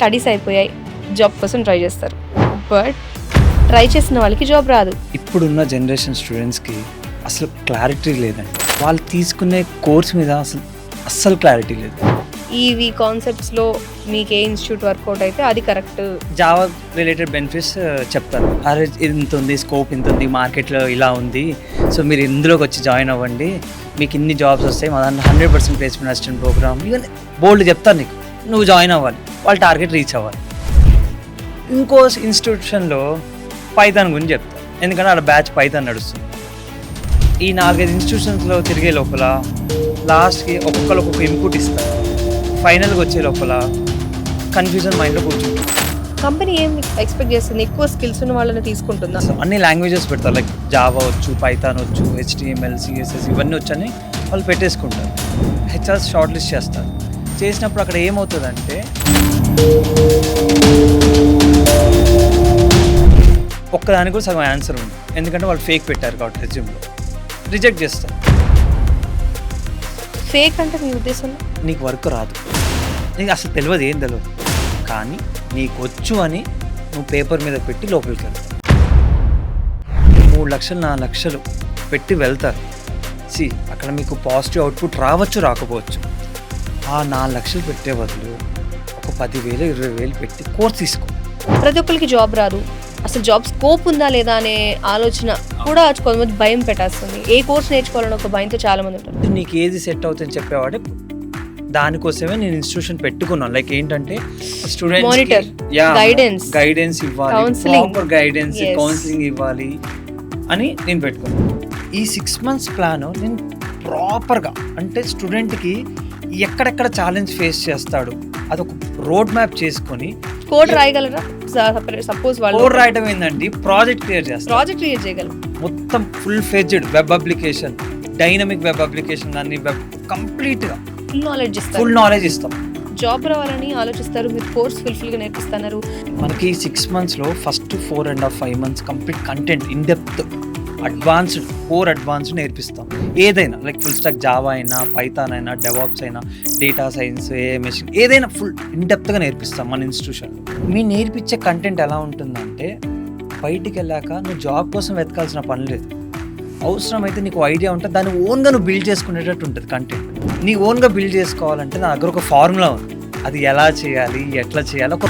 Studies అయిపోయాయి, job కోసం try చేస్తారు. బట్ ట్రై చేసిన వాళ్ళకి జాబ్ రాదు. ఇప్పుడున్న జనరేషన్ స్టూడెంట్స్కి అసలు క్లారిటీ లేదండి. వాళ్ళు తీసుకునే కోర్స్ మీద అస్సలు క్లారిటీ లేదు. ఈవి కాన్సెప్ట్స్లో మీకు ఏ ఇన్స్టిట్యూట్ వర్కౌట్ అయితే అది కరెక్ట్. జావా రిలేటెడ్ బెనిఫిట్స్ చెప్తారు. అరే ఇంత ఉంది, స్కోప్ ఇంత ఉంది, మార్కెట్లో ఇలా ఉంది, సో మీరు ఇందులోకి వచ్చి జాయిన్ అవ్వండి, మీకు ఇన్ని జాబ్స్ వస్తాయి, మా దాంట్లో 100% ప్లేస్మెంట్ అసిస్టెంట్ ప్రోగ్రామ్, ఇవన్నీ బోల్డ్ చెప్తారు నీకు. నువ్వు జాయిన్ అవ్వాలి, వాళ్ళ టార్గెట్ రీచ్ అవ్వాలి. ఇంకో ఇన్స్టిట్యూషన్లో పైథాన్ గురించి చెప్తారు, ఎందుకంటే అక్కడ బ్యాచ్ పైథాన్ నడుస్తుంది. ఈ 4-5 ఇన్స్టిట్యూషన్స్లో తిరిగే లోపల లాస్ట్కి ఒక్కొక్కరు ఒక్కొక్క ఇన్పుట్ ఇస్తారు. ఫైనల్గా వచ్చే లోపల కన్ఫ్యూజన్ మైండ్లో కూర్చుంటుంది. కంపెనీ ఏం ఎక్స్పెక్ట్ చేస్తుంది? ఎక్కువ స్కిల్స్ ఉన్న వాళ్ళని తీసుకుంటుందా? అన్ని లాంగ్వేజెస్ పెడతారు, లైక్ జావా వచ్చు, పైథాన్ వచ్చు, HTML, CSS ఇవన్నీ వచ్చని వాళ్ళు పెట్టేసుకుంటారు. హెచ్ఆర్ షార్ట్ లిస్ట్ చేస్తారు. చేసినప్పుడు అక్కడ ఏమవుతుందంటే ఒక్కదానికి కూడా సగం ఆన్సర్ ఉంది, ఎందుకంటే వాళ్ళు ఫేక్ పెట్టారు కాబట్టి రెజ్యూమ్లో రిజెక్ట్ చేస్తారు. ఫేక్ అంటే మీ ఉద్దేశం? నీకు వర్క్ రాదు, నీకు అసలు తెలియదు, ఏం తెలియదు, కానీ నీకు వచ్చు అని నువ్వు పేపర్ మీద పెట్టి లోపలికి వెళ్తావు. 3 లక్షలు 4 లక్షలు పెట్టి వెళ్తారు. అక్కడ మీకు పాజిటివ్ అవుట్పుట్ రావచ్చు, రాకపోవచ్చు. ఆ 4 లక్షలు పెట్టే బదులు ఒక 10,000 20,000 పెట్టి కోర్స్ తీసుకో. ప్రతి ఒక్కరికి జాబ్ రాదు, అసలు జాబ్ స్కోప్ ఉందా లేదా అనే ఆలోచన కూడా కొంతమంది భయం పెట్టేస్తుంది. ఏ కోర్స్ నేర్చుకోవాలని ఒక భయంతో చాలా మంది ఉంటారు. నీకు ఏది సెట్ అవుతుందని చెప్పేవాడే. దానికోసమే నేను ఇన్స్టిట్యూషన్ పెట్టుకున్నాను. లైక్ ఏంటంటే మానిటర్, గైడెన్స్ ఇవ్వాలి, ప్రాపర్ గైడెన్స్, కౌన్సిలింగ్ ఇవ్వాలి అని నేను పెట్టుకున్నాను. ఈ 6 months ప్లాన్ నేను ప్రాపర్గా, అంటే స్టూడెంట్కి ఎక్కడెక్కడ ఛాలెంజ్ ఫేస్ చేస్తాడు అదొక రోడ్ మ్యాప్ చేసుకొని. కోడ్ రాయగలరా? సపోజ్ వాళ్ళు కోడ్ రాయడం ఏంటంటే ప్రాజెక్ట్ క్రియేట్ చేస్తారు. ప్రాజెక్ట్ క్రియేట్ చేయగలరు. మొత్తం full fledged web application, dynamic web application కానీ కంప్లీట్గా ఫుల్ నాలెడ్జ్ ఇస్తాం. జాబ్ రావాలని ఆలోచిస్తారు, మీరు కోర్స్ ఫుల్ఫిల్గా నేర్పిస్తున్నారు. మనకి 6 monthsలో first 4.5 months complete content in depth advanced నేర్పిస్తాం. ఏదైనా లైక్ ఫుల్ స్టాక్ జావా అయినా, పైథాన్ అయినా, డెవాప్స్ అయినా, డేటా సైన్స్, AI మెషిన్, ఏదైనా ఫుల్ ఇన్ డెప్త్గా నేర్పిస్తాం మన ఇన్స్టిట్యూషన్లో. మీ నేర్పించే కంటెంట్ ఎలా ఉంటుందంటే బయటికి వెళ్ళాక నువ్వు జాబ్ కోసం వెతకాల్సిన పని లేదు. అవసరమైతే నీకు ఐడియా ఉంటుంది, దాన్ని ఓన్గా నువ్వు బిల్డ్ చేసుకునేటట్టు ఉంటుంది కంటెంట్. నీ ఓన్గా బిల్డ్ చేసుకోవాలంటే నా దగ్గర ఒక ఫార్ములా ఉంది, అది ఎలా చేయాలి, ఎట్లా చేయాలి, ఒక